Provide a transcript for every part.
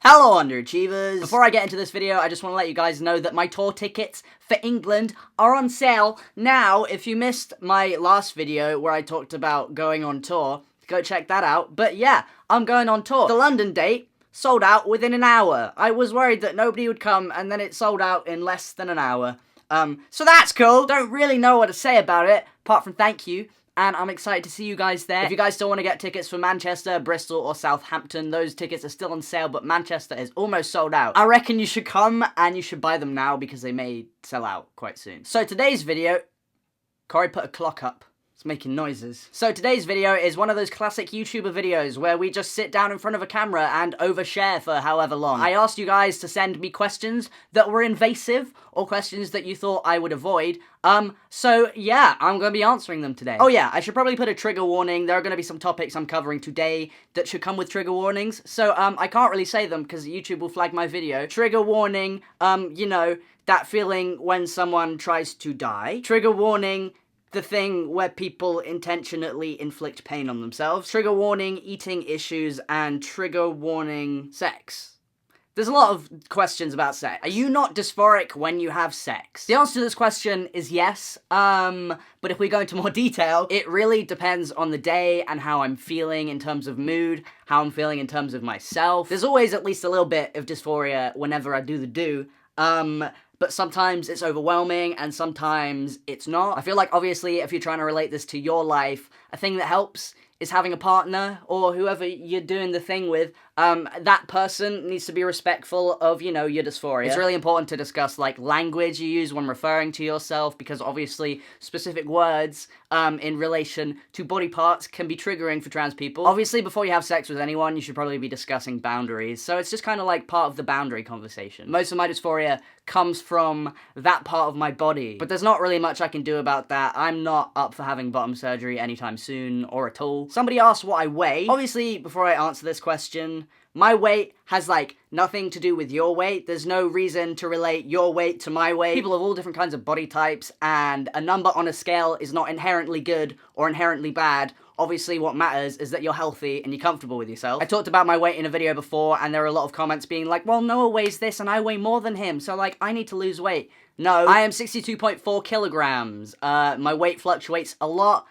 Hello underachievers! Before I get into this video, I just want to let you guys know that my tour tickets for England are on sale now. If you missed my last video where I talked about going on tour, go check that out. But yeah, I'm going on tour. The London date sold out within an hour. I was worried that nobody would come, and then it sold out in less than an hour. So that's cool. Don't really know what to say about it, apart from thank you. And I'm excited to see you guys there. If you guys still want to get tickets for Manchester, Bristol, or Southampton, those tickets are still on sale, but Manchester is almost sold out. I reckon you should come, and you should buy them now, because they may sell out quite soon. So today's video... Corey put a clock up. It's making noises. So today's video is one of those classic YouTuber videos where we just sit down in front of a camera and overshare for however long. I asked you guys to send me questions that were invasive or questions that you thought I would avoid. So yeah, I'm going to be answering them today. Oh yeah, I should probably put a trigger warning. There are going to be some topics I'm covering today that should come with trigger warnings. So I can't really say them because YouTube will flag my video. Trigger warning, you know, that feeling when someone tries to die. Trigger warning, the thing where people intentionally inflict pain on themselves. Trigger warning, eating issues, and trigger warning, sex. There's a lot of questions about sex. Are you not dysphoric when you have sex? The answer to this question is yes, but if we go into more detail, it really depends on the day and how I'm feeling in terms of mood, how I'm feeling in terms of myself. There's always at least a little bit of dysphoria whenever I do the do, but sometimes it's overwhelming, and sometimes it's not. I feel like, obviously, if you're trying to relate this to your life, a thing that helps is having a partner, or whoever you're doing the thing with. That person needs to be respectful of, you know, your dysphoria. It's really important to discuss, like, language you use when referring to yourself, because obviously specific words in relation to body parts can be triggering for trans people. Obviously, before you have sex with anyone, you should probably be discussing boundaries, so it's just kind of like part of the boundary conversation. Most of my dysphoria comes from that part of my body, but there's not really much I can do about that. I'm not up for having bottom surgery anytime soon, or at all. Somebody asked what I weigh. Obviously, before I answer this question, my weight has, like, nothing to do with your weight. There's no reason to relate your weight to my weight. People have all different kinds of body types, and a number on a scale is not inherently good or inherently bad. Obviously, what matters is that you're healthy and you're comfortable with yourself. I talked about my weight in a video before, and there are a lot of comments being like, well, Noah weighs this and I weigh more than him, so, like, I need to lose weight. No, I am 62.4 kilograms. My weight fluctuates a lot.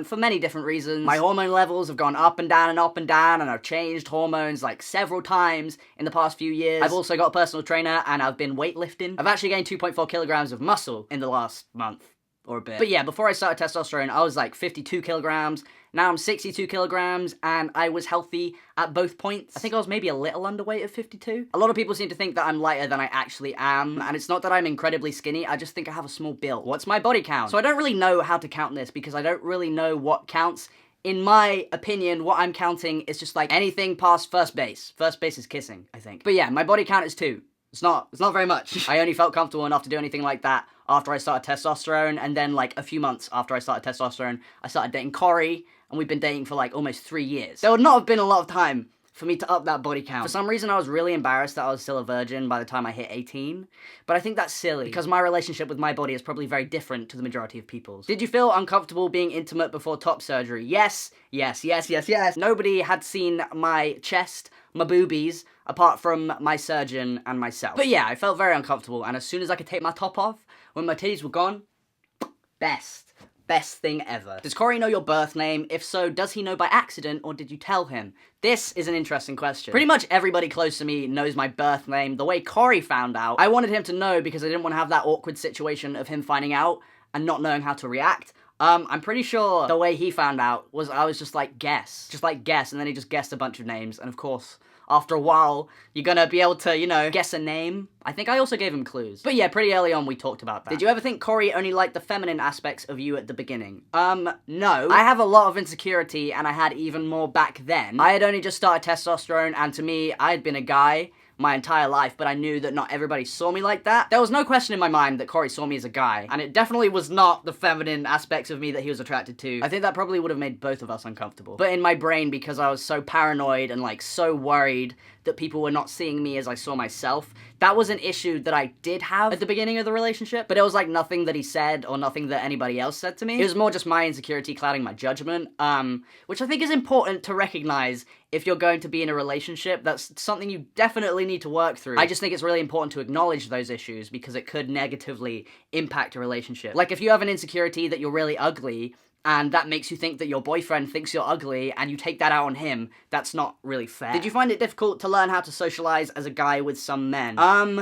For many different reasons. My hormone levels have gone up and down and up and down, and I've changed hormones like several times in the past few years. I've also got a personal trainer, and I've been weightlifting. I've actually gained 2.4 kilograms of muscle in the last month or a bit. But yeah, before I started testosterone, I was like 52 kilograms. Now I'm 62 kilograms, and I was healthy at both points. I think I was maybe a little underweight at 52. A lot of people seem to think that I'm lighter than I actually am, and it's not that I'm incredibly skinny, I just think I have a small build. What's my body count? So I don't really know how to count this, because I don't really know what counts. In my opinion, what I'm counting is just like anything past first base. First base is kissing, I think. But yeah, my body count is 2. It's not very much. I only felt comfortable enough to do anything like that after I started testosterone, and then like a few months after I started testosterone, I started dating Corey, and we've been dating for like almost 3 years. There would not have been a lot of time for me to up that body count. For some reason, I was really embarrassed that I was still a virgin by the time I hit 18, but I think that's silly, because my relationship with my body is probably very different to the majority of people's. Did you feel uncomfortable being intimate before top surgery? Yes, yes, yes, yes, yes. Nobody had seen my chest, my boobies, apart from my surgeon and myself. But yeah, I felt very uncomfortable, and as soon as I could take my top off, when my titties were gone, best thing ever. Does Corey know your birth name? If so, does he know by accident, or did you tell him? This is an interesting question. Pretty much everybody close to me knows my birth name. The way Corey found out, I wanted him to know because I didn't want to have that awkward situation of him finding out and not knowing how to react. I'm pretty sure the way he found out was I was just like, guess, and then he just guessed a bunch of names, and of course, after a while, you're gonna be able to, you know, guess a name. I think I also gave him clues. But yeah, pretty early on we talked about that. Did you ever think Corey only liked the feminine aspects of you at the beginning? No. I have a lot of insecurity, and I had even more back then. I had only just started testosterone, and to me, I had been a guy my entire life, but I knew that not everybody saw me like that. There was no question in my mind that Corey saw me as a guy, and it definitely was not the feminine aspects of me that he was attracted to. I think that probably would have made both of us uncomfortable. But in my brain, because I was so paranoid and like so worried that people were not seeing me as I saw myself. That was an issue that I did have at the beginning of the relationship, but it was like nothing that he said or nothing that anybody else said to me. It was more just my insecurity clouding my judgment, which I think is important to recognize if you're going to be in a relationship. That's something you definitely need to work through. I just think it's really important to acknowledge those issues because it could negatively impact a relationship. Like if you have an insecurity that you're really ugly, and that makes you think that your boyfriend thinks you're ugly, and you take that out on him, that's not really fair. Did you find it difficult to learn how to socialize as a guy with some men?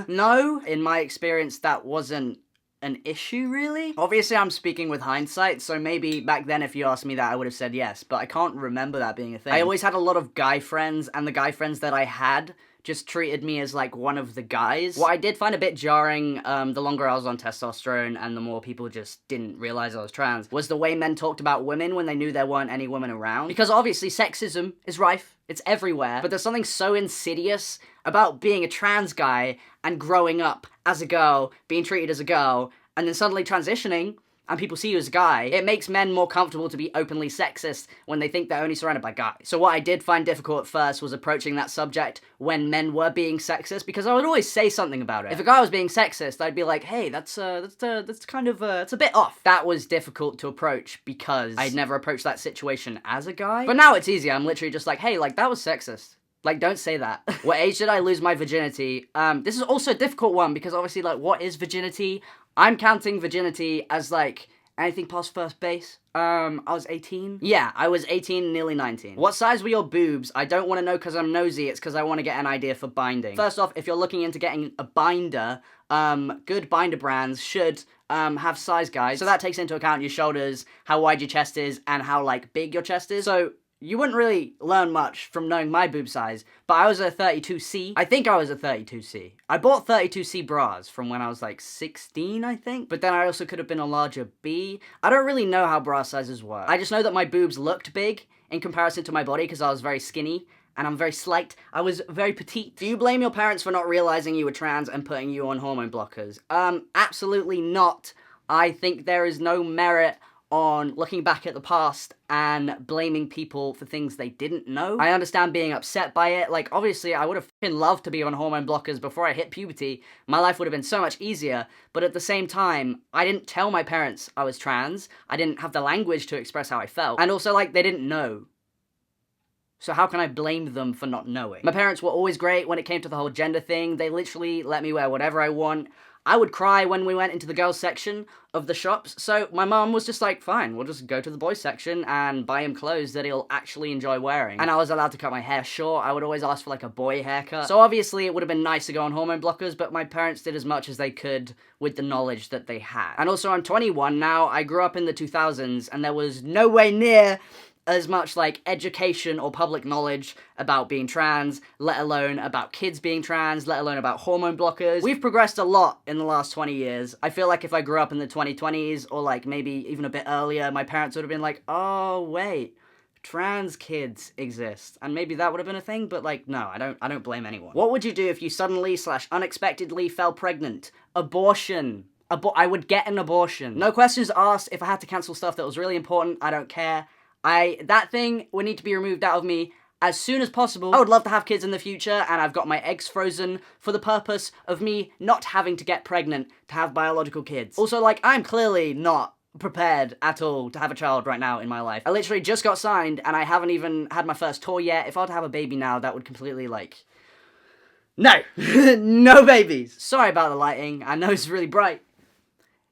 No. In my experience, that wasn't an issue, really. Obviously, I'm speaking with hindsight, so maybe back then if you asked me that, I would have said yes, but I can't remember that being a thing. I always had a lot of guy friends, and the guy friends that I had just treated me as, like, one of the guys. What I did find a bit jarring, the longer I was on testosterone and the more people just didn't realize I was trans, was the way men talked about women when they knew there weren't any women around. Because obviously sexism is rife, it's everywhere, but there's something so insidious about being a trans guy and growing up as a girl, being treated as a girl, and then suddenly transitioning, and people see you as a guy. It makes men more comfortable to be openly sexist when they think they're only surrounded by guys. So what I did find difficult at first was approaching that subject when men were being sexist, because I would always say something about it. If a guy was being sexist, I'd be like, hey, that's kind of, it's a bit off. That was difficult to approach because I'd never approached that situation as a guy. But now it's easy. I'm literally just like, hey, like, that was sexist. Like, don't say that. What age did I lose my virginity? This is also a difficult one because obviously, like, what is virginity? I'm counting virginity as, like, anything past first base. I was 18? Yeah, I was 18, nearly 19. What size were your boobs? I don't want to know because I'm nosy, it's because I want to get an idea for binding. First off, if you're looking into getting a binder, good binder brands should have size guides. So that takes into account your shoulders, how wide your chest is, and how, like, big your chest is. So you wouldn't really learn much from knowing my boob size, but I was a 32C. I think I was a 32C. I bought 32C bras from when I was like 16, I think, but then I also could have been a larger B. I don't really know how bra sizes work. I just know that my boobs looked big in comparison to my body because I was very skinny, and I'm very slight. I was very petite. Do you blame your parents for not realizing you were trans and putting you on hormone blockers? Absolutely not. I think there is no merit on looking back at the past and blaming people for things they didn't know. I understand being upset by it. Like, obviously, I would have fucking loved to be on hormone blockers before I hit puberty. My life would have been so much easier. But at the same time, I didn't tell my parents I was trans. I didn't have the language to express how I felt. And also, like, they didn't know. So how can I blame them for not knowing? My parents were always great when it came to the whole gender thing. They literally let me wear whatever I want. I would cry when we went into the girls section of the shops, so my mom was just like, fine, we'll just go to the boys section and buy him clothes that he'll actually enjoy wearing. And I was allowed to cut my hair short. I would always ask for like a boy haircut. So obviously it would have been nice to go on hormone blockers, but my parents did as much as they could with the knowledge that they had. And also I'm 21 now. I grew up in the 2000s and there was no way near as much, like, education or public knowledge about being trans, let alone about kids being trans, let alone about hormone blockers. We've progressed a lot in the last 20 years. I feel like if I grew up in the 2020s, or, like, maybe even a bit earlier, my parents would have been like, oh, wait, trans kids exist. And maybe that would have been a thing, but, like, no, I don't blame anyone. What would you do if you suddenly/unexpectedly fell pregnant? Abortion. I would get an abortion. No questions asked. If I had to cancel stuff that was really important, I don't care. That thing would need to be removed out of me as soon as possible. I would love to have kids in the future, and I've got my eggs frozen for the purpose of me not having to get pregnant to have biological kids. Also, like, I'm clearly not prepared at all to have a child right now in my life. I literally just got signed, and I haven't even had my first tour yet. If I were to have a baby now, that would completely, like... No! No babies! Sorry about the lighting. I know it's really bright.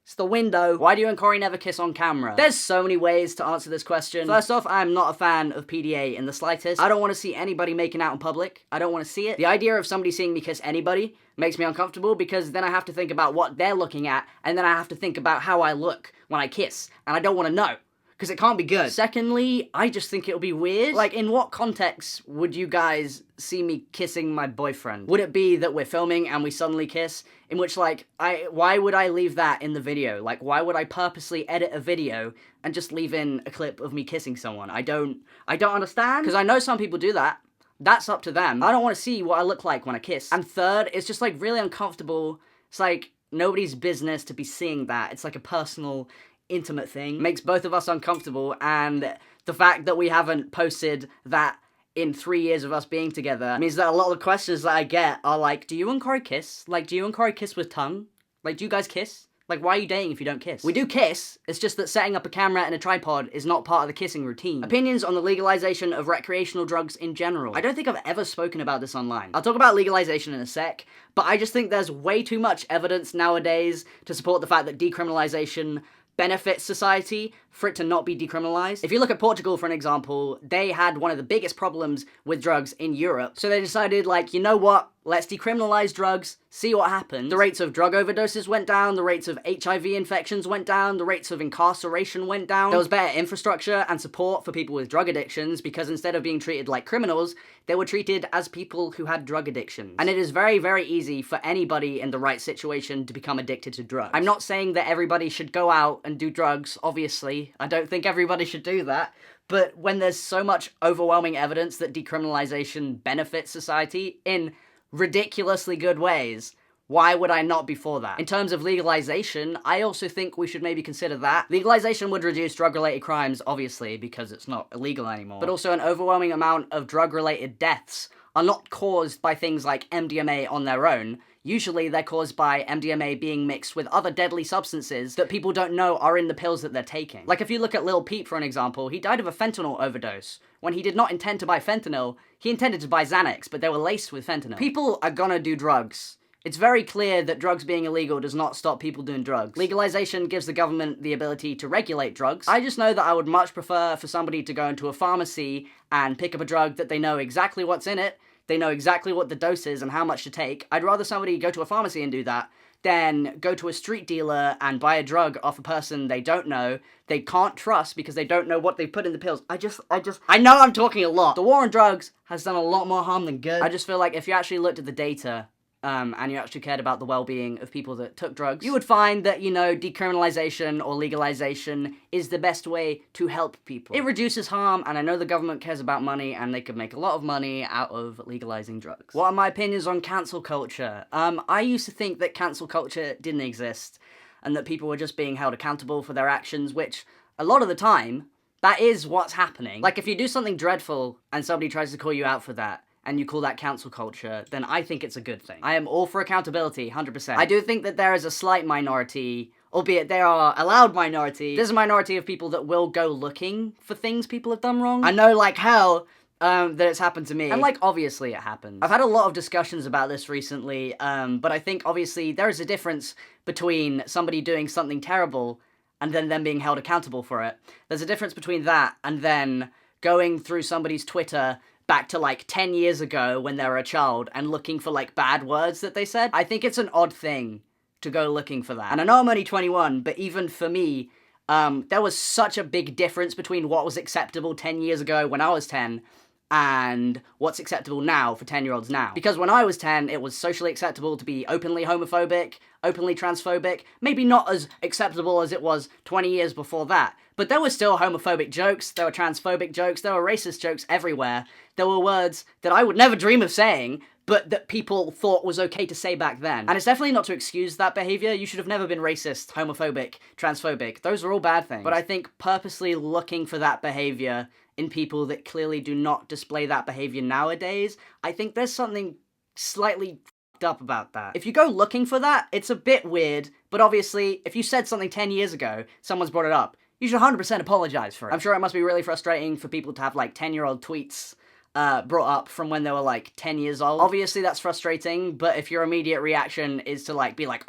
It's the window. Why do you and Corey never kiss on camera? There's so many ways to answer this question. First off, I'm not a fan of PDA in the slightest. I don't want to see anybody making out in public. I don't want to see it. The idea of somebody seeing me kiss anybody makes me uncomfortable because then I have to think about what they're looking at, and then I have to think about how I look when I kiss, and I don't want to know. Because it can't be good. Secondly, I just think it'll be weird. Like, in what context would you guys see me kissing my boyfriend? Would it be that we're filming and we suddenly kiss? In which, like, why would I leave that in the video? Like, why would I purposely edit a video and just leave in a clip of me kissing someone? I don't understand. Because I know some people do that. That's up to them. I don't want to see what I look like when I kiss. And third, it's just, like, really uncomfortable. It's, like, nobody's business to be seeing that. It's, like, a personal... intimate thing. Makes both of us uncomfortable, and the fact that we haven't posted that in 3 years of us being together means that a lot of the questions that I get are like, do you and Corey kiss? Like, do you and Corey kiss with tongue? Like, do you guys kiss? Like, why are you dating if you don't kiss? We do kiss, it's just that setting up a camera and a tripod is not part of the kissing routine. Opinions on the legalization of recreational drugs in general. I don't think I've ever spoken about this online. I'll talk about legalization in a sec, but I just think there's way too much evidence nowadays to support the fact that decriminalization benefits society for it to not be decriminalized. If you look at Portugal, for an example, they had one of the biggest problems with drugs in Europe. So they decided, like, you know what? Let's decriminalize drugs, see what happens. The rates of drug overdoses went down, the rates of HIV infections went down, the rates of incarceration went down. There was better infrastructure and support for people with drug addictions because instead of being treated like criminals, they were treated as people who had drug addictions. And it is very, very easy for anybody in the right situation to become addicted to drugs. I'm not saying that everybody should go out and do drugs, obviously. I don't think everybody should do that. But when there's so much overwhelming evidence that decriminalization benefits society in ridiculously good ways, why would I not be for that? In terms of legalization, I also think we should maybe consider that. Legalization would reduce drug-related crimes, obviously, because it's not illegal anymore. But also an overwhelming amount of drug-related deaths are not caused by things like MDMA on their own. Usually they're caused by MDMA being mixed with other deadly substances that people don't know are in the pills that they're taking. Like if you look at Lil Peep, for an example, he died of a fentanyl overdose. When he did not intend to buy fentanyl, he intended to buy Xanax, but they were laced with fentanyl. People are gonna do drugs. It's very clear that drugs being illegal does not stop people doing drugs. Legalization gives the government the ability to regulate drugs. I just know that I would much prefer for somebody to go into a pharmacy and pick up a drug that they know exactly what's in it, they know exactly what the dose is and how much to take. I'd rather somebody go to a pharmacy and do that than go to a street dealer and buy a drug off a person they don't know, they can't trust because they don't know what they've put in the pills. I know I'm talking a lot. The war on drugs has done a lot more harm than good. I just feel like if you actually looked at the data, and you actually cared about the well-being of people that took drugs, you would find that, you know, decriminalization or legalization is the best way to help people. It reduces harm, and I know the government cares about money, and they could make a lot of money out of legalizing drugs. What are my opinions on cancel culture? I used to think that cancel culture didn't exist, and that people were just being held accountable for their actions, which, a lot of the time, that is what's happening. Like, if you do something dreadful, and somebody tries to call you out for that, and you call that cancel culture, then I think it's a good thing. I am all for accountability, 100%. I do think that there is a slight minority, albeit they are a loud minority, there's a minority of people that will go looking for things people have done wrong. I know like hell that it's happened to me. And like, obviously it happens. I've had a lot of discussions about this recently, but I think obviously there is a difference between somebody doing something terrible and then them being held accountable for it. There's a difference between that and then going through somebody's Twitter back to like 10 years ago when they were a child and looking for like bad words that they said. I think it's an odd thing to go looking for that. And I know I'm only 21, but even for me, there was such a big difference between what was acceptable 10 years ago when I was 10 and what's acceptable now for 10-year-olds now. Because when I was 10, it was socially acceptable to be openly homophobic, openly transphobic, maybe not as acceptable as it was 20 years before that. But there were still homophobic jokes, there were transphobic jokes, there were racist jokes everywhere. There were words that I would never dream of saying, but that people thought was okay to say back then. And it's definitely not to excuse that behavior. You should have never been racist, homophobic, transphobic. Those are all bad things. But I think purposely looking for that behavior in people that clearly do not display that behavior nowadays, I think there's something slightly f***ed up about that. If you go looking for that, it's a bit weird, but obviously, if you said something 10 years ago, someone's brought it up, you should 100% apologize for it. I'm sure it must be really frustrating for people to have like 10-year-old tweets brought up from when they were like 10 years old. Obviously that's frustrating, but if your immediate reaction is to like be like,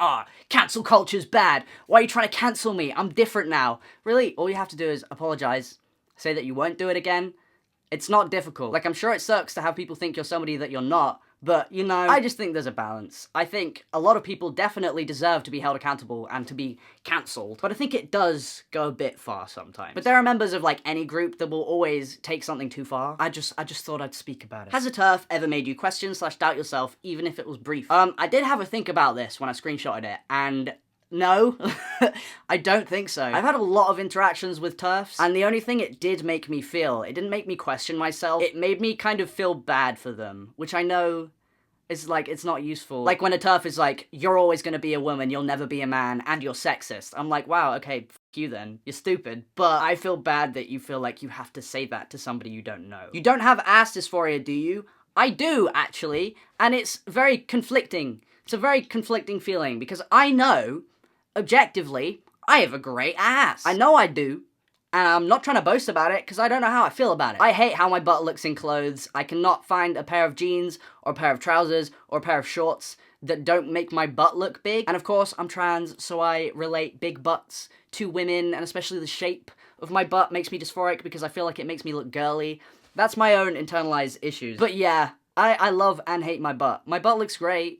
cancel culture's bad, why are you trying to cancel me, I'm different now. Really, all you have to do is apologize, say that you won't do it again. It's not difficult. Like, I'm sure it sucks to have people think you're somebody that you're not, but, you know, I just think there's a balance. I think a lot of people definitely deserve to be held accountable and to be cancelled, but I think it does go a bit far sometimes. But there are members of, like, any group that will always take something too far. I just thought I'd speak about it. Has a turf ever made you question/doubt yourself, even if it was brief? I did have a think about this when I screenshotted it, and no, I don't think so. I've had a lot of interactions with TERFs, and the only thing it did make me feel, it didn't make me question myself, it made me kind of feel bad for them, which I know is like, it's not useful. Like when a TERF is like, you're always gonna be a woman, you'll never be a man, and you're sexist. I'm like, wow, okay, you then. You're stupid. But I feel bad that you feel like you have to say that to somebody you don't know. You don't have ass dysphoria, do you? I do, actually. And it's very conflicting. It's a very conflicting feeling because I know, objectively, I have a great ass. I know I do. And I'm not trying to boast about it because I don't know how I feel about it. I hate how my butt looks in clothes. I cannot find a pair of jeans or a pair of trousers or a pair of shorts that don't make my butt look big. And of course, I'm trans, so I relate big butts to women, and especially the shape of my butt makes me dysphoric because I feel like it makes me look girly. That's my own internalized issues. But yeah, I love and hate my butt. My butt looks great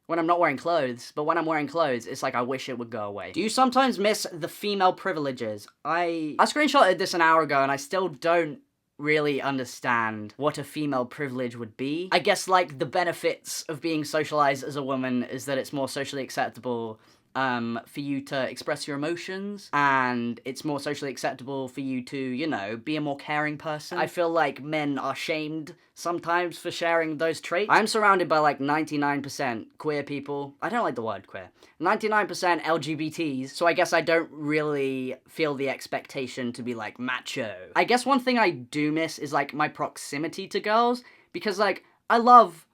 when I'm not wearing clothes, but when I'm wearing clothes, it's like I wish it would go away. Do you sometimes miss the female privileges? I screenshotted this an hour ago and I still don't really understand what a female privilege would be. I guess, like, the benefits of being socialized as a woman is that it's more socially acceptable for you to express your emotions, and it's more socially acceptable for you to, you know, be a more caring person. I feel like men are shamed sometimes for sharing those traits. I'm surrounded by like 99% queer people. I don't like the word queer. 99% LGBTs, so I guess I don't really feel the expectation to be like macho. I guess one thing I do miss is like my proximity to girls, because like I love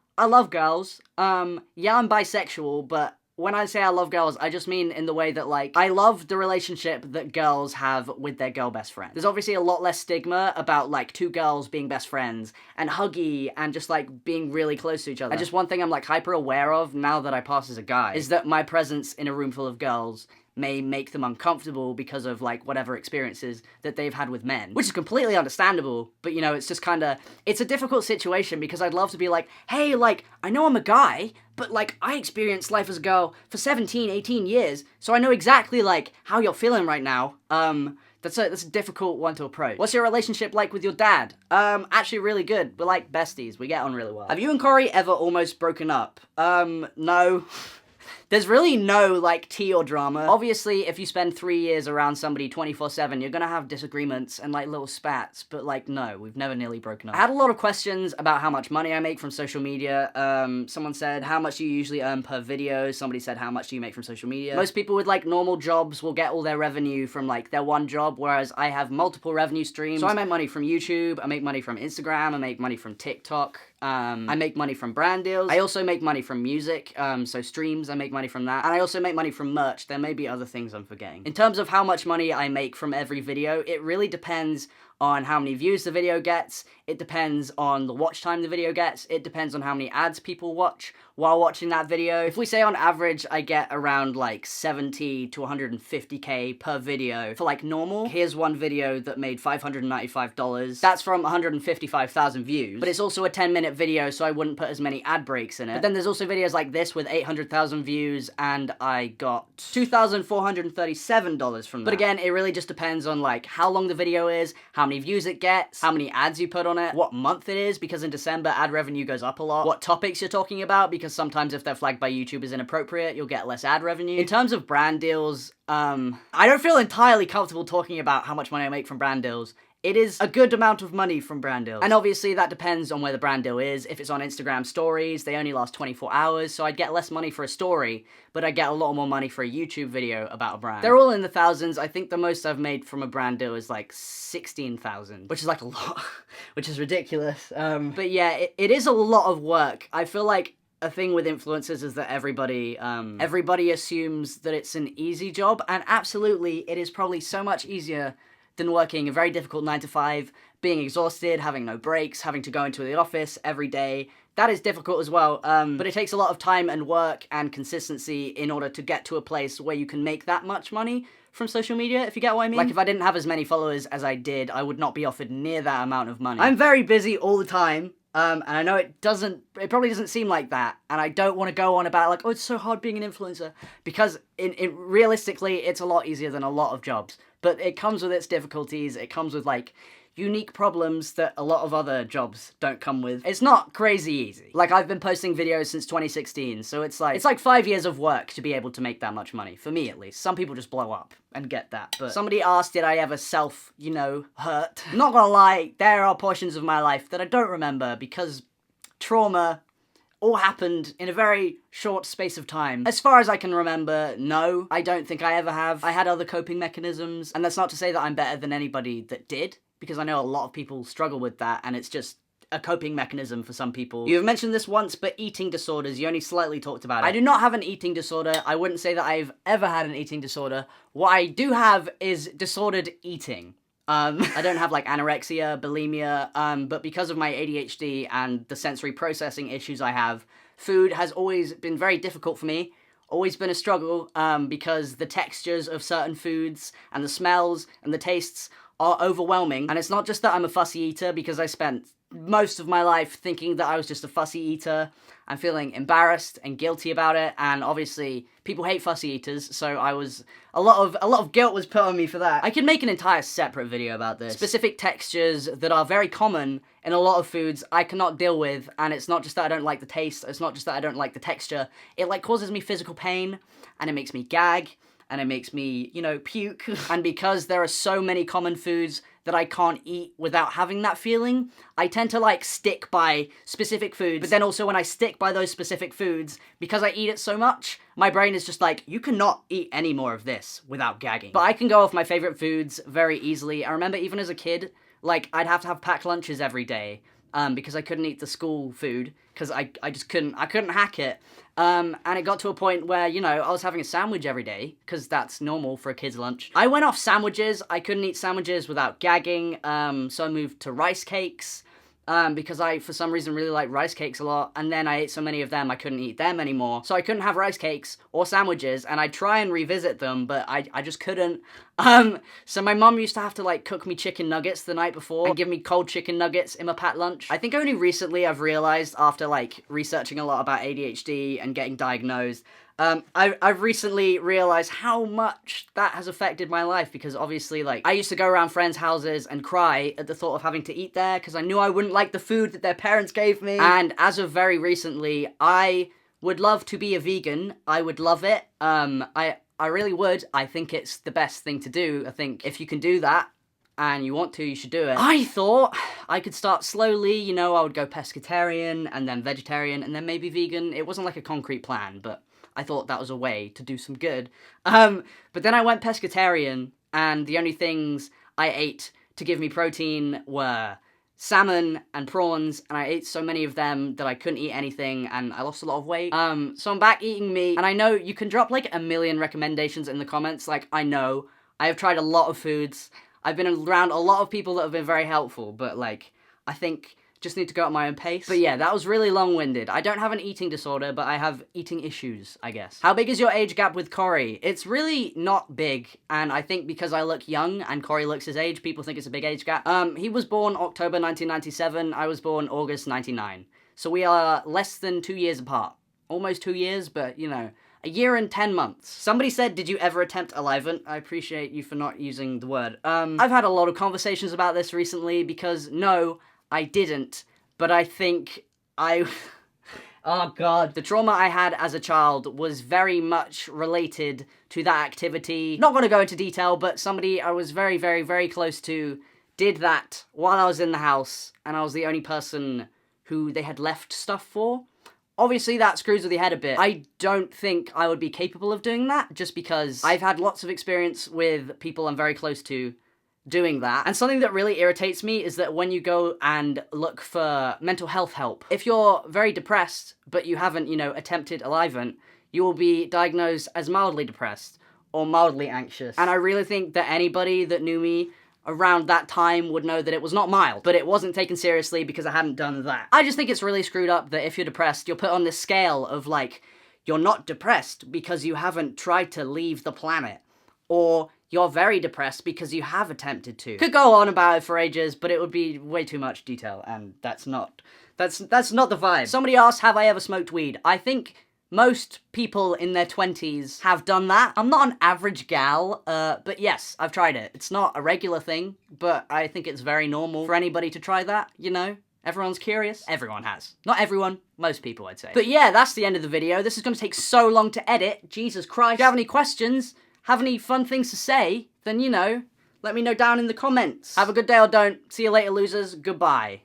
girls. Yeah, I'm bisexual, but when I say I love girls, I just mean in the way that, like, I love the relationship that girls have with their girl best friend. There's obviously a lot less stigma about, like, two girls being best friends and huggy and just, like, being really close to each other. And just one thing I'm, like, hyper aware of now that I pass as a guy is that my presence in a room full of girls may make them uncomfortable because of, like, whatever experiences that they've had with men. Which is completely understandable, but, you know, it's just kinda, it's a difficult situation because I'd love to be like, hey, like, I know I'm a guy, but, like, I experienced life as a girl for 17, 18 years, so I know exactly, like, how you're feeling right now. That's a difficult one to approach. What's your relationship like with your dad? Actually really good. We're like besties. We get on really well. Have you and Corey ever almost broken up? No. There's really no, like, tea or drama. Obviously, if you spend 3 years around somebody 24/7, you're gonna have disagreements and, like, little spats, but, like, no, we've never nearly broken up. I had a lot of questions about how much money I make from social media. Someone said, how much do you usually earn per video? Somebody said, how much do you make from social media? Most people with, like, normal jobs will get all their revenue from, like, their one job, whereas I have multiple revenue streams. So I make money from YouTube, I make money from Instagram, I make money from TikTok, I make money from brand deals. I also make money from music, so streams, I make money from that. And I also make money from merch. There may be other things I'm forgetting. In terms of how much money I make from every video, it really depends on how many views the video gets, it depends on the watch time the video gets, it depends on how many ads people watch while watching that video. If we say on average I get around like 70 to 150k per video for like normal, here's one video that made $595. That's from 155,000 views, but it's also a 10-minute video, so I wouldn't put as many ad breaks in it. But then there's also videos like this with 800,000 views and I got $2,437 from that. But again, it really just depends on like how long the video is, how many views it gets, how many ads you put on it, what month it is, because in December ad revenue goes up a lot, what topics you're talking about, because sometimes if they're flagged by YouTube as inappropriate, you'll get less ad revenue. In terms of brand deals, I don't feel entirely comfortable talking about how much money I make from brand deals. It is a good amount of money from brand deals. And obviously that depends on where the brand deal is. If it's on Instagram stories, they only last 24 hours, so I'd get less money for a story, but I'd get a lot more money for a YouTube video about a brand. They're all in the thousands. I think the most I've made from a brand deal is like 16,000, which is like a lot, which is ridiculous. But yeah, it is a lot of work. I feel like a thing with influencers is that everybody assumes that it's an easy job, and absolutely, it is probably so much easier than working a very difficult 9-to-5, being exhausted, having no breaks, having to go into the office every day. That is difficult as well, but it takes a lot of time and work and consistency in order to get to a place where you can make that much money from social media, if you get what I mean. Like, if I didn't have as many followers as I did, I would not be offered near that amount of money. I'm very busy all the time, and I know it probably doesn't seem like that, and I don't want to go on about like, oh, it's so hard being an influencer, because realistically, it's a lot easier than a lot of jobs. But it comes with its difficulties, it comes with, like, unique problems that a lot of other jobs don't come with. It's not crazy easy. Like, I've been posting videos since 2016, so it's like 5 years of work to be able to make that much money, for me at least. Some people just blow up and get that, but somebody asked, did I ever hurt? Not gonna lie, there are portions of my life that I don't remember because trauma all happened in a very short space of time. As far as I can remember, no, I don't think I ever have. I had other coping mechanisms, and that's not to say that I'm better than anybody that did, because I know a lot of people struggle with that, and it's just a coping mechanism for some people. You've mentioned this once, but eating disorders, you only slightly talked about it. I do not have an eating disorder. I wouldn't say that I've ever had an eating disorder. What I do have is disordered eating. I don't have like anorexia, bulimia, but because of my ADHD and the sensory processing issues I have, food has always been very difficult for me. Always been a struggle, because the textures of certain foods and the smells and the tastes are overwhelming. And it's not just that I'm a fussy eater, because I spent most of my life thinking that I was just a fussy eater. I'm feeling embarrassed and guilty about it, and obviously people hate fussy eaters, so a lot of guilt was put on me for that. I could make an entire separate video about this. Specific textures that are very common in a lot of foods I cannot deal with, and it's not just that I don't like the taste, it's not just that I don't like the texture, it like causes me physical pain, and it makes me gag, and it makes me, you know, puke. And because there are so many common foods that I can't eat without having that feeling, I tend to like stick by specific foods. But then also when I stick by those specific foods, because I eat it so much, my brain is just like, you cannot eat any more of this without gagging. But I can go off my favorite foods very easily. I remember even as a kid, like I'd have to have packed lunches every day. Because I couldn't eat the school food, because I just couldn't hack it. And it got to a point where, you know, I was having a sandwich every day, because that's normal for a kid's lunch. I went off sandwiches. I couldn't eat sandwiches without gagging, so I moved to rice cakes, because I, for some reason, really like rice cakes a lot, and then I ate so many of them I couldn't eat them anymore. So I couldn't have rice cakes or sandwiches, and I'd try and revisit them, but I just couldn't. So my mum used to have to like cook me chicken nuggets the night before and give me cold chicken nuggets in my packed lunch. I think only recently I've realized, after like researching a lot about ADHD and getting diagnosed, I've recently realized how much that has affected my life, because obviously, like, I used to go around friends' houses and cry at the thought of having to eat there, because I knew I wouldn't like the food that their parents gave me. And as of very recently, I would love to be a vegan. I would love it. I really would. I think it's the best thing to do. I think if you can do that, and you want to, you should do it. I thought I could start slowly, you know, I would go pescatarian, and then vegetarian, and then maybe vegan. It wasn't like a concrete plan, but I thought that was a way to do some good. But then I went pescatarian, and the only things I ate to give me protein were salmon and prawns, and I ate so many of them that I couldn't eat anything, and I lost a lot of weight. So I'm back eating meat, and I know you can drop like a million recommendations in the comments. Like, I know, I have tried a lot of foods. I've been around a lot of people that have been very helpful, but like, I think just need to go at my own pace. But yeah, that was really long-winded. I don't have an eating disorder, but I have eating issues, I guess. How big is your age gap with Corey? It's really not big, and I think because I look young and Corey looks his age, people think it's a big age gap. He was born October 1997, I was born August 99. So we are less than 2 years apart. Almost 2 years, but you know, a year and 10 months. Somebody said, did you ever attempt alivent? I appreciate you for not using the word. I've had a lot of conversations about this recently, because no, I didn't, but I think oh god. The trauma I had as a child was very much related to that activity. Not gonna go into detail, but somebody I was very, very, very close to did that while I was in the house, and I was the only person who they had left stuff for. Obviously, that screws with your head a bit. I don't think I would be capable of doing that, just because I've had lots of experience with people I'm very close to doing that. And something that really irritates me is that when you go and look for mental health help, if you're very depressed, but you haven't, you know, attempted alivent, you will be diagnosed as mildly depressed or mildly anxious. And I really think that anybody that knew me around that time would know that it was not mild, but it wasn't taken seriously because I hadn't done that. I just think it's really screwed up that if you're depressed, you're put on this scale of like, you're not depressed because you haven't tried to leave the planet, or you're very depressed because you have attempted to. Could go on about it for ages, but it would be way too much detail, and that's not the vibe. Somebody asked, have I ever smoked weed? I think most people in their 20s have done that. I'm not an average gal, but yes, I've tried it. It's not a regular thing, but I think it's very normal for anybody to try that, you know? Everyone's curious. Everyone has. Not everyone, most people, I'd say. But yeah, that's the end of the video. This is gonna take so long to edit. Jesus Christ. If you have any questions, have any fun things to say, then, you know, let me know down in the comments. Have a good day or don't. See you later, losers. Goodbye.